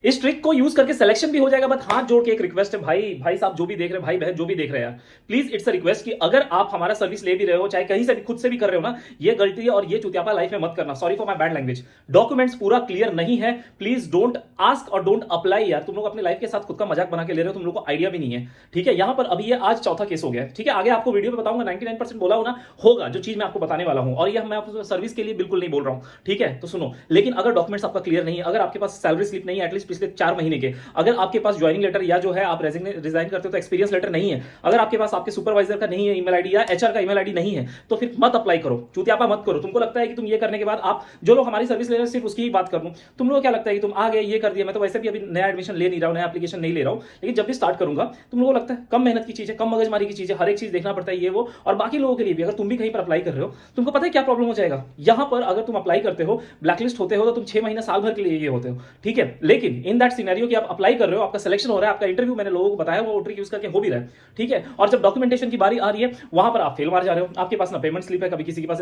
इस ट्रिक को यूज करके सिलेक्शन भी हो जाएगा। बट हाथ जोड़ के एक रिक्वेस्ट है भाई साहब जो भी देख रहे हैं, भाई बहन जो भी देख रहे हैं, प्लीज इट्स अ रिक्वेस्ट कि अगर आप हमारा सर्विस ले भी रहे हो, चाहे कहीं से भी खुद से भी कर रहे हो ना, ये गलती और ये चुतियापा लाइफ में मत करना। Sorry for my bad language. Documents पूरा क्लियर नहीं है, प्लीज डोंट आस्क और डोंट अप्लाई। यार तुम लोग अपने लाइफ के साथ खुद का मजाक बना के ले रहे हो, तुम लोग को आइडिया भी नहीं है। ठीक है, यहां पर अभी ये आज चौथा केस हो गया है। ठीक है, आगे आपको वीडियो में बताऊंगा। 99% बोला हो ना, होगा जो चीज मैं आपको बताने वाला हूं। और ये मैं आपको सर्विस के लिए बिल्कुल नहीं बोल रहा हूं। ठीक है, तो सुनो। लेकिन अगर डॉक्यूमेंट्स आपका क्लियर नहीं है, अगर आपके पास सैलरी स्लिप नहीं है एटलीस्ट पिछले 4 महीने के, अगर आपके पास ज्वाइनिंग लेटर या जो है आप रिजाइन करते हो तो एक्सपीरियंस लेटर नहीं है, अगर आपके पास आपके सुपरवाइजर का नहीं है ईमेल आईडी या एचआर का ईमेल आईडी नहीं है, तो फिर मत अप्लाई करो, चूतियापा मत करो। तुमको लगता है कि तुम ये करने के बाद आप जो लोग हमारी सर्विस ले रहे हैं, सिर्फ उसकी ही बात कर लूं, तुम लोग क्या लगता है कि तुम आ गए ये कर दिया। मैं तो वैसे भी अभी नया एडमिशन ले नहीं रहा हूं, नया एप्लीकेशन नहीं ले रहा हूं, लेकिन जब भी स्टार्ट करूंगा तुम लोगों को लगता है कम मेहनत की चीज है, कम मगजमारी की चीज है, हर एक चीज देखना पड़ता है ये वो। और बाकी लोगों के लिए भी अगर तुम भी कहीं पर अप्लाई कर रहे हो, तुमको पता है क्या प्रॉब्लम हो जाएगा। यहां पर अगर तुम अप्लाई करते हो, ब्लैकलिस्ट होते हो, तो तुम 6 महीना साल भर के लिए ये होते हो। ठीक है, लेकिन इन दैट सिनेरियो कि आप अप्लाई कर रहे हो, आपका सिलेक्शन हो रहा है, आपका इंटरव्यू मैंने लोगों को बताया वो ट्रिक यूज करके हो भी रहा है। ठीक है, और जब डॉक्यूमेंटेशन की बारी आ रही है, वहां पर आप फेल मार जा रहे हो। आपके पास ना पेमेंट स्लिप है, कभी किसी के पास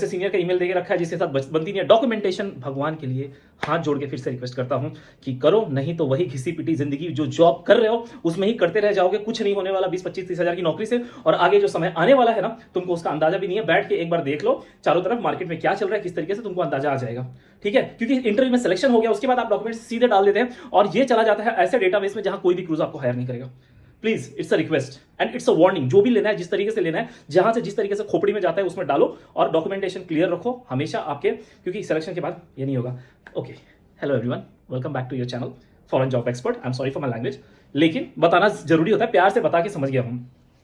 सीनियर का ईमेल देके रखा है जिसके साथ बनती नहीं है डॉक्यूमेंटेशन। भगवान के लिए हाथ जोड़ के फिर से रिक्वेस्ट करता हूं कि करो, नहीं तो वही घिसी पिटी जिंदगी जो जॉब कर रहे हो उसमें ही करते रह जाओगे। कुछ नहीं होने वाला 20-25-30 हजार की नौकरी से। और आगे जो समय आने वाला है ना, तुमको उसका अंदाजा भी नहीं है। बैठ के एक बार देख लो चारों तरफ मार्केट में क्या चल रहा है, किस तरीके से, तुमको अंदाजा आ जाएगा। ठीक है, क्योंकि इंटरव्यू में सिलेक्शन हो गया, उसके बाद आप डॉक्यूमेंट सीधे डाल देते हैं और ये चला जाता है ऐसे डेटाबेस में जहां कोई भी क्रूज आपको हायर नहीं करेगा। Please it's a request and it's a warning. जो भी लेना है जिस तरीके से लेना है, जहां से जिस तरीके से खोपड़ी में जाता है उसमें डालो और डॉक्यूमेंटेशन क्लियर रखो हमेशा आपके, क्योंकि सिलेक्शन के बाद ये नहीं होगा। Okay, hello everyone, welcome back to your channel foreign job expert. I am sorry for my language, लेकिन बताना जरूरी होता है, प्यार से बता के समझ गया हूं।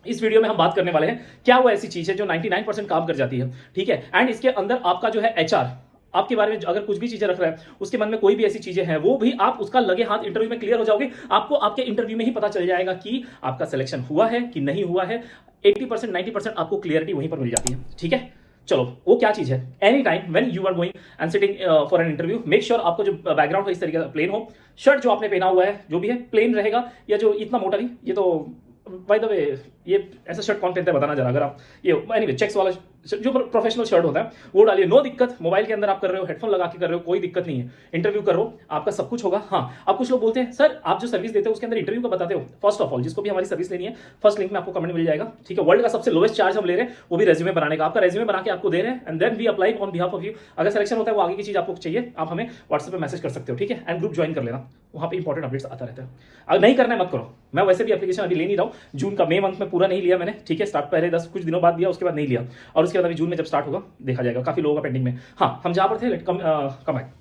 इस वीडियो में हम बात करने वाले हैं क्या वो ऐसी चीज है जो 99% काम कर जाती है। ठीक है, एंड इसके अंदर आपका जो है एचआर आपके बारे में अगर कुछ भी चीजें रख रहा है, उसके मन में कोई भी ऐसी चीजें हैं, वो भी आप उसका लगे हाथ इंटरव्यू में क्लियर हो जाओगे। आपको आपके इंटरव्यू में ही पता चल जाएगा कि आपका सिलेक्शन हुआ है कि नहीं हुआ है। 80% 90% आपको क्लियरिटी वहीं पर मिल जाती है। ठीक है, चलो वो क्या चीज है। Any time when you are going and sitting for an interview, make sure आपको जो बैकग्राउंड है इस तरीके का प्लेन हो। शर्ट जो आपने पहना हुआ है जो भी है प्लेन रहेगा, या जो इतना मोटा नहीं, ये तो बाय द वे ये ऐसा शर्ट कौन पहनता है बताना जरा। अगर आप ये एनीवे चेक्स वाला जो प्रोफेशनल शर्ट होता है वो डालिए, नो दिक्कत। मोबाइल के अंदर आप कर रहे हो, हेडफोन लगा के कर रहे हो, कोई दिक्कत नहीं है। इंटरव्यू करो, आपका सब कुछ होगा। हाँ, अब कुछ लोग बोलते हैं सर आप जो सर्विस देते हो उसके अंदर इंटरव्यू का बताते हो। फर्स्ट ऑफ ऑल, जिसको भी हमारी सर्विस लेनी है, फर्स्ट लिंक में आपको कमेंट मिल जाएगा। ठीक है, वर्ल्ड का सबसे लोएस्ट चार्ज हम ले रहे हैं, वो भी रेज्यूमे बनाने का। आपका रेज्यूमे बना के आपको दे रहे हैं and then we apply on behalf of you. अगर सिलेक्शन होता है, वो आगे की चीज आपको चाहिए, आप हमें व्हाट्सएप पे मैसेज कर सकते हो। ठीक है, एंड ग्रुप ज्वाइन कर लेना, वहां पे इंपॉर्टेंट अपडेट्स आता रहता है। अगर नहीं करना है मत करो। मैं वैसे भी एप्लीकेशन अभी ले नहीं रहा हूं, जून का, मई मंथ में पूरा नहीं लिया मैंने। ठीक है, स्टार्ट पहले 10 कुछ दिनों बाद दिया, उसके बाद नहीं लिया, और उसके बाद अभी जून में जब स्टार्ट होगा देखा जाएगा। काफी लोगों का पेंडिंग में। हाँ, हम जहां पर थे कम है।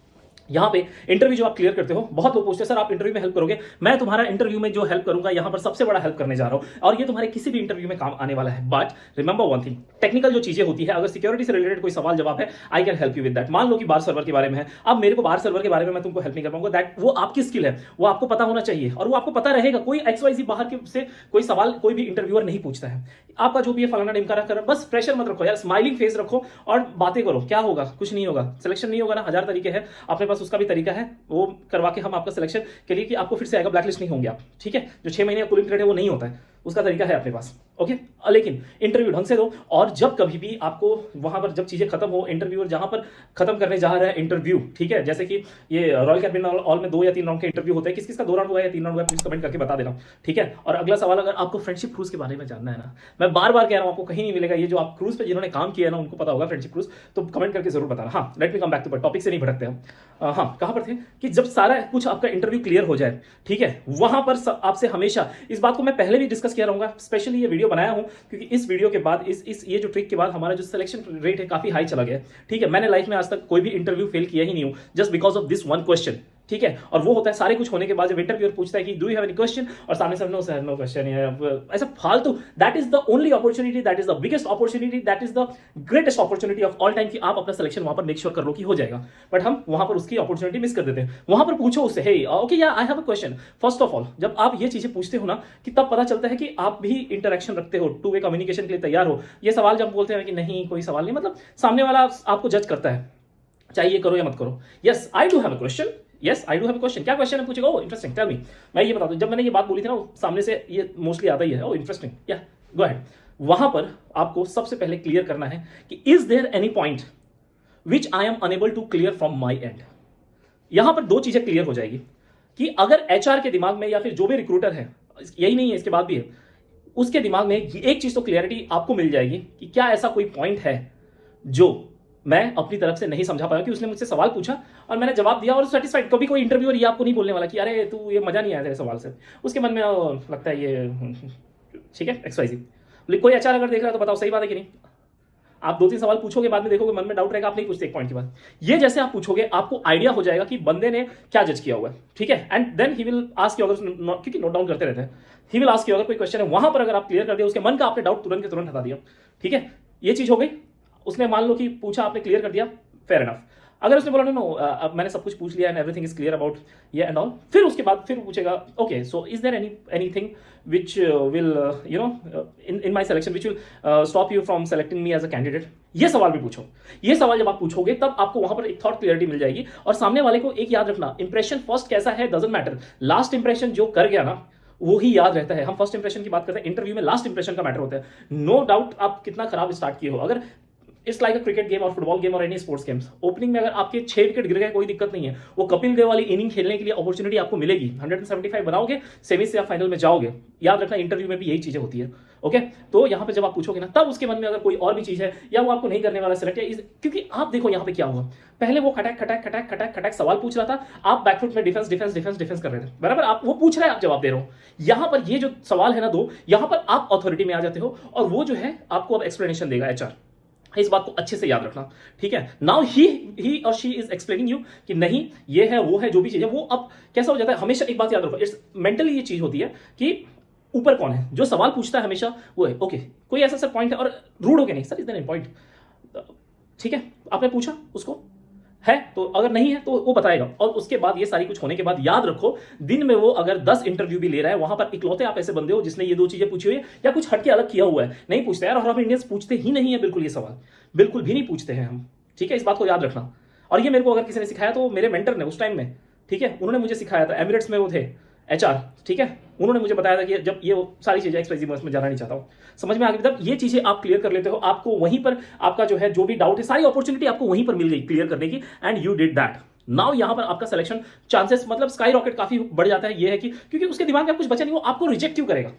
यहाँ पे इंटरव्यू जो आप क्लियर करते हो, बहुत लोग पूछते हैं सर आप इंटरव्यू में हेल्प करोगे। मैं तुम्हारा इंटरव्यू में जो हेल्प करूंगा यहाँ पर सबसे बड़ा हेल्प करने जा रहा हूँ, और ये तुम्हारे किसी भी इंटरव्यू में काम आने वाला है। But remember one thing, technical जो चीजें होती है, अगर सिक्योरिटी से रिलेटेड कोई सवाल जवाब है, I can help you with that. मान लो कि बार सर्वर के बारे में है, अब मेरे को बार सर्वर के बारे में मैं तुमको हेल्प नहीं कर पाऊंगा। दैट वो आपकी स्किल है, वो आपको पता होना चाहिए, और वो आपको पता रहेगा। कोई XYZ बाहर के से कोई सवाल कोई भी इंटरव्यूअर नहीं पूछता है। आपका जो भी है फलाना ढिमकाना कर, बस प्रेशर मत रखो यार, स्माइलिंग फेस रखो और बातें करो। क्या होगा? कुछ नहीं होगा। सिलेक्शन नहीं होगा ना, 1000 तरीके हैं अपने पास, उसका भी तरीका है, वो करवा के हम आपका सिलेक्शन के लिए कि आपको फिर से आएगा, ब्लैकलिस्ट नहीं होंगे आप। ठीक है, जो 6 महीने का कूलिंग पीरियड है वो नहीं होता है, उसका तरीका है अपने पास। ओके, लेकिन इंटरव्यू ढंग से दो। और जब कभी भी आपको वहां पर जब चीजें खत्म हो, इंटरव्यूअर जहां पर खत्म करने जा रहा है इंटरव्यू, ठीक है, जैसे कि ये रॉयल कैबिन ऑल में 2 या 3 राउंड के इंटरव्यू होते हैं, किस किस का 2 राउंड हुआ है या 3 राउंड हुआ है, प्लीज कमेंट करके बता देना। ठीक है, और अगला सवाल, अगर आपको फ्रेंडशिप क्रूज के बारे में जानना है ना, मैं बार बार कह रहा हूं, आपको कहीं नहीं मिलेगा। ये जो आप क्रूज पे जिन्होंने काम किया है ना, उनको पता होगा फ्रेंडशिप क्रूज, तो कमेंट करके जरूर बताना। हाँ, let me come back to topic से नहीं भटकते हम। हाँ, कहां पर थे कि जब सारा कुछ आपका इंटरव्यू क्लियर हो जाए, ठीक है, वहां पर आपसे हमेशा इस बात को मैं पहले भी डिस्कस किया रहूंगा, स्पेशली ये वीडियो बनाया हूं क्योंकि इस वीडियो के बाद इस ये जो ट्रिक के बाद हमारा जो सिलेक्शन रेट है काफी हाई चला गया। ठीक है, मैंने लाइफ में आज तक कोई भी इंटरव्यू फेल किया ही नहीं हूं, just because of this one question. ठीक है, और वो होता है सारे कुछ होने के बाद जब इंटरव्यूअर पूछता है कि do you have any question, और सामने से नो सर नो क्वेश्चन, ऐसा फालतू। That is the only opportunity, that is the biggest opportunity, that is the greatest opportunity of all time कि आप अपना सिलेक्शन वहां पर मेक श्योर कर लो कि हो जाएगा। बट हम वहां पर उसकी अपॉर्चुनिटी मिस कर देते हैं। वहां पर पूछो उससे, हे ओके या I have a question. First of all, जब आप ये चीजें पूछते हो ना, कि तब पता चलता है कि आप भी इंटरेक्शन रखते हो, टू वे कम्युनिकेशन के लिए तैयार हो। ये सवाल जब बोलते हैं कि नहीं कोई सवाल नहीं, मतलब सामने वाला आपको जज करता है, चाहे ये करो या मत करो। Yes I do have a question, yes I do have a question. क्या क्वेश्चन है पूछेगा? ओ इंटरेस्टिंग, टेल मी। मैं ये बता दूं, जब मैंने ये बात बोली थी ना, सामने से ये मोस्टली आता ही है, ओ इंटरेस्टिंग, या गो अहेड। वहां पर आपको सबसे पहले क्लियर करना है कि is there any point which I am unable to clear from my end. यहां पर 2 चीजें क्लियर हो जाएगी। कि अगर एचआर के दिमाग में या फिर जो भी रिक्रूटर है, यही नहीं है इसके बाद भी है, उसके दिमाग में एक चीज तो क्लियरिटी आपको मिल जाएगी कि क्या ऐसा कोई पॉइंट है जो मैं अपनी तरफ से नहीं समझा पाया, कि उसने मुझसे सवाल पूछा और मैंने जवाब दिया और सेटिस्फाइड। कभी कोई इंटरव्यूअर ये आपको नहीं बोलने वाला कि अरे तू ये मजा नहीं आया तेरे सवाल से, उसके मन में लगता है ये ठीक है XYZ। लेकिन कोई एचआर अगर देख रहा है तो बताओ सही बात है कि नहीं? आप 2-3 सवाल पूछोगे, बाद में देखोगे मन में डाउट रहेगा, आप नहीं पूछते एक पॉइंट के बाद। ये जैसे आप पूछोगे आपको आइडिया हो जाएगा कि बंदे ने क्या जज किया हुआ है, ठीक है। And then he will ask you, अगर क्योंकि नोट डाउन करते रहते हैं, ही विल आस्क यू अगर कोई क्वेश्चन है, वहां पर अगर आप क्लियर कर दिया उसके मन का, आपने डाउट तुरंत के तुरंत हटा दिया, ठीक है। ये चीज हो गई। उसने मान लो कि पूछा, आपने क्लियर कर दिया, फेयर इनफ। अगर उसने बोला नो अब मैंने सब कुछ पूछ लिया and everything is clear about ये एंड ऑल, फिर उसके बाद फिर पूछेगा okay so is there anything which will in my selection which will stop you from selecting me as a candidate। ये सवाल भी पूछो। ये सवाल जब आप पूछोगे तब आपको वहां पर एक थॉट क्लियरिटी मिल जाएगी। और सामने वाले को एक याद रखना, इंप्रेशन फर्स्ट कैसा है डजंट मैटर, लास्ट इंप्रेशन जो कर गया ना वो ही याद रहता है। हम फर्स्ट इंप्रेशन की बात करते हैं, इंटरव्यू में लास्ट इंप्रेशन का मैटर होता है। नो डाउट आप कितना खराब स्टार्ट किए हो, अगर it's like a cricket game और फुटबॉल गेम और एनी स्पोर्ट्स गेम्स, ओपनिंग में अगर आपके 6 विकेट गिर गए कोई दिक्कत नहीं है, वो कपिल देव वाली इनिंग खेलने के लिए अपॉर्चुनिटी आपको मिलेगी, 175 बनाओगे, सेमी से आप फाइनल में जाओगे। याद रखना इंटरव्यू में भी यही चीजें होती है, ओके। तो यहाँ पे जब आप पूछोगे ना, तब उसके मन में अगर कोई और भी चीज है या वो आपको नहीं करने वाला सिलेक्ट है, क्योंकि आप देखो यहाँ पे क्या हुआ, पहले वो खटक खटक खटक खटक खटक सवाल पूछ रहा था, आप बैकफुट में डिफेंस डिफेंस डिफेंस डिफेंस कर रहे थे, बराबर। आप वो पूछ रहे हैं, आप जवाब दे रहे हो। यहाँ पर ये जो सवाल है ना दो, यहाँ पर आप अथॉरिटी में आ जाते हो और वो जो है आपको अब एक्सप्लेनेशन देगा एचआर। इस बात को अच्छे से याद रखना, ठीक है। नाउ ही और शी इज एक्सप्लेनिंग यू कि नहीं ये है वो है, जो भी चीज है वो अब कैसा हो जाता है। हमेशा एक बात याद रखो, इट्स मेंटली ये चीज होती है कि ऊपर कौन है, जो सवाल पूछता है हमेशा वो है ओके, कोई ऐसा सर पॉइंट है, और रूड हो गया नहीं सर इज देयर पॉइंट, ठीक है। आपने पूछा उसको है तो अगर नहीं है तो वो बताएगा। और उसके बाद ये सारी कुछ होने के बाद याद रखो, दिन में वो अगर 10 इंटरव्यू भी ले रहा है, वहां पर इकलौते आप ऐसे बंदे हो जिसने ये 2 चीजें पूछी हुई है या कुछ हटके अलग किया हुआ है। नहीं पूछते यार, और हम इंडियंस पूछते ही नहीं है बिल्कुल, ये सवाल बिल्कुल भी नहीं पूछते हैं हम, ठीक है। इस बात को याद रखना। और ये मेरे को अगर किसी ने सिखाया तो मेरे मेंटर ने उस टाइम में, ठीक है, उन्होंने मुझे सिखाया था, एमिरेट्स में वो थे एचआर, ठीक है। उन्होंने मुझे बताया था कि जब ये सारी चीजें एक्सप्रेसिव में जाना नहीं चाहता हूं, समझ में आ गई। तब ये चीजें आप क्लियर कर लेते हो, आपको वहीं पर आपका जो है जो भी डाउट है, सारी अपॉर्चुनिटी आपको वहीं पर मिल गई क्लियर करने की, and you did that. Now यहां पर आपका सिलेक्शन चांसेस मतलब स्काई रॉकेट काफी बढ़ जाता है। ये है कि क्योंकि उसके दिमाग में आप कुछ बचा नहीं, वो आपको रिजेक्ट क्यों करेगा,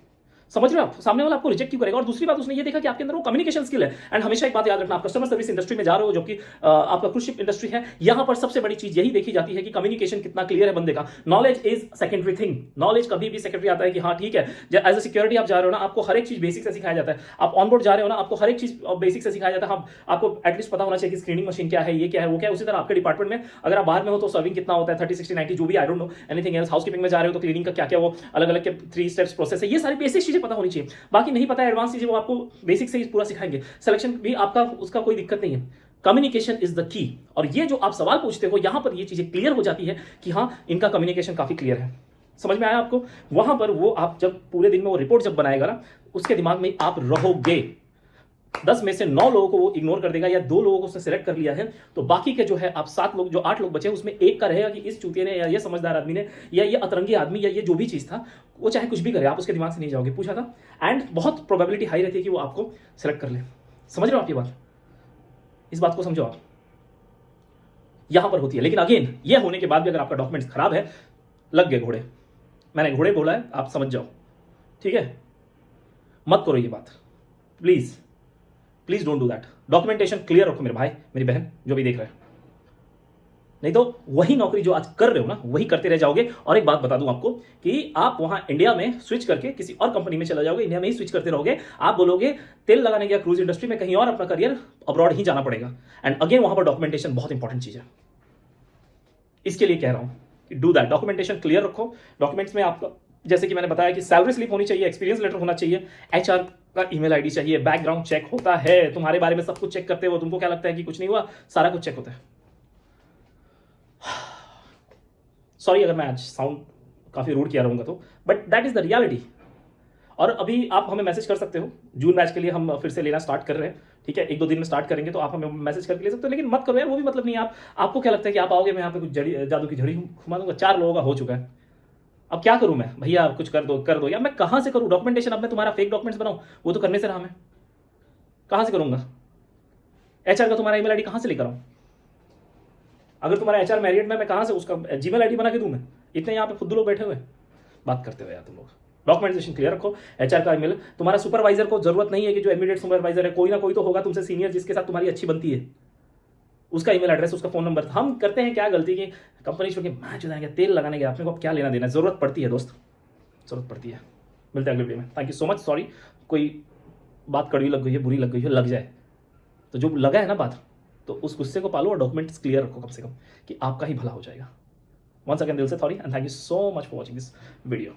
समझ रहे हो आप, सामने वाला आपको रिजेक्ट क्यों करेगा। और दूसरी बात उसने ये देखा कि आपके अंदर वो कम्युनिकेशन स्किल है। एंड हमेशा एक बात याद रखना, आप कस्टमर सर्विस इंडस्ट्री में जा रहे हो, जो कि आपका क्रूज शिप इंडस्ट्री है, यहां पर सबसे बड़ी चीज यही देखी जाती है कि कम्युनिकेशन कितना क्लियर है बंदे का। Knowledge is secondary thing, knowledge कभी भी सेकेंडरी आता है कि हाँ ठीक है, एज अ सिक्योरिटी आप जा रहे हो ना, आपको हर एक चीज बेसिक से सिखाया जाता है। आप ऑन बोर्ड जा रहे हो ना, आपको हर एक चीज बेसिक से सिखाया जाता है। आपको एटलीस्ट पता होना चाहिए कि स्क्रीनिंग मशीन क्या है, ये क्या है, वो क्या है। उसी तरह आपके डिपार्टमेंट में अगर आप बाहर में हो तो सर्विंग कितना होता है, 30 60 90 जो भी, I don't know anything else. Housekeeping में जा रहे हो तो क्लीनिंग का क्या क्या वो अलग अलग के 3 स्टेप्स प्रोसेस है, ये सारी बेसिक चीजें पता होनी चाहिए। बाकी नहीं पता है एडवांस चीजें, वो आपको बेसिक से ही पूरा सिखाएंगे। सिलेक्शन भी आपका उसका कोई दिक्कत नहीं है। Communication is the key. और ये जो आप सवाल पूछते हो यहां पर ये चीजें क्लियर हो जाती है कि हाँ इनका कम्युनिकेशन काफी क्लियर है। समझ में आया आपको? वहां पर वो आप जब पूरे दिन में वो रिपोर्ट जब बनाएगा ना, उसके दिमाग में आप रहोगे। 10 में से 9 लोगों को वो इग्नोर कर देगा या 2 लोगों को उसने सिलेक्ट कर लिया है, तो बाकी के जो है आप 7 लोग, जो 8 लोग बचे उसमें एक का रहेगा कि इस चूतिए ने या ये समझदार आदमी ने या ये अतरंगी आदमी या ये जो भी चीज था, वो चाहे कुछ भी करे, आप उसके दिमाग से नहीं जाओगे, पूछा था। एंड बहुत प्रोबेबिलिटी हाई रहती है कि वो आपको सिलेक्ट कर ले। समझ रहे हो आप ये बात? इस बात को समझो आप, यहां पर होती है। लेकिन अगेन ये होने के बाद भी अगर आपका डॉक्यूमेंट्स खराब है, लग गए घोड़े। मैंने घोड़े बोला है, आप समझ जाओ, ठीक है। मत करो ये बात, please please don't do that. Documentation clear रखो मेरे भाई मेरी बहन जो भी देख रहे हैं, नहीं तो वही नौकरी जो आज कर रहे हो ना वही करते रह जाओगे। और एक बात बता दूं आपको कि आप वहां इंडिया में स्विच करके किसी और कंपनी में चला जाओगे, इंडिया में ही स्विच करते रहोगे। आप बोलोगे तेल लगाने गया क्रूज इंडस्ट्री में, कहीं और अपना करियर अब्रॉड ही जाना पड़ेगा। एंड अगेन वहां पर डॉक्यूमेंटेशन बहुत इंपॉर्टेंट चीज है, इसके लिए कह रहा हूं कि डू दैट। डॉक्यूमेंटेशन क्लियर रखो। डॉक्यूमेंट्स में आपका जैसे कि मैंने बताया कि सैलरी स्लिप होनी चाहिए, एक्सपीरियंस लेटर होना चाहिए, एचआर का ईमेल आईडी चाहिए, बैकग्राउंड चेक होता है, तुम्हारे बारे में सब कुछ चेक करते हो। तुमको क्या लगता है कि कुछ नहीं हुआ? सारा कुछ चेक होता है। सॉरी अगर मैं आज साउंड काफी रूड किया रहूंगा तो, but that is the reality. और अभी आप हमें मैसेज कर सकते हो, जून बैच के लिए हम फिर से लेना स्टार्ट कर रहे हैं, ठीक है। 1-2 दिन में स्टार्ट करेंगे, तो आप हमें मैसेज करके ले सकते हो। लेकिन मत करो यार, वो भी मतलब नहीं। आपको क्या लगता है कि आप आओगे, मैं यहाँ पे कुछ जादू की झड़ी घुमा दूंगा? 4 लोगों का हो चुका है, अब क्या करूं मैं? भैया कुछ कर दो यार। मैं कहां से करूं डॉक्यूमेंटेशन? अब मैं तुम्हारा फेक डॉक्यूमेंट्स बनाऊं? वो तो करने से रहा, मैं कहां से करूंगा? एचआर का तुम्हारा ईमेल आईडी कहां से लेकर आऊं? अगर तुम्हारा एचआर मैरियड में, मैं कहां से उसका जीमेल आईडी बना के दूं? मैं इतने यहाँ पे फुद्दू लोग बैठे हुए हैं, बात करते हुए यार तुम लोग। डॉक्यूमेंटेशन क्लियर रखो। एचआर का ईमेल, तुम्हारा सुपरवाइजर को जरूरत नहीं है कि जो इमीडिएट सुपरवाइजर है, कोई ना कोई तो होगा तुमसे सीनियर जिसके साथ तुम्हारी अच्छी बनती है, उसका ईमेल एड्रेस, उसका फोन नंबर। हम करते हैं क्या गलती की, कंपनी छोड़ के मैच हो तेल लगाने के, अपने को क्या लेना देना, जरूरत पड़ती है दोस्त, जरूरत पड़ती है। मिलते हैं अगले वीडियो में। Thank you so much. Sorry कोई बात कड़वी लग गई है, बुरी लग गई है, लग जाए तो जो लगा है ना बात, तो उस गुस्से को पालो और डॉक्यूमेंट्स क्लियर रखो कम से कम, कि आपका ही भला हो जाएगा। वंस अगेन दिल से sorry and thank you so much for watching this video.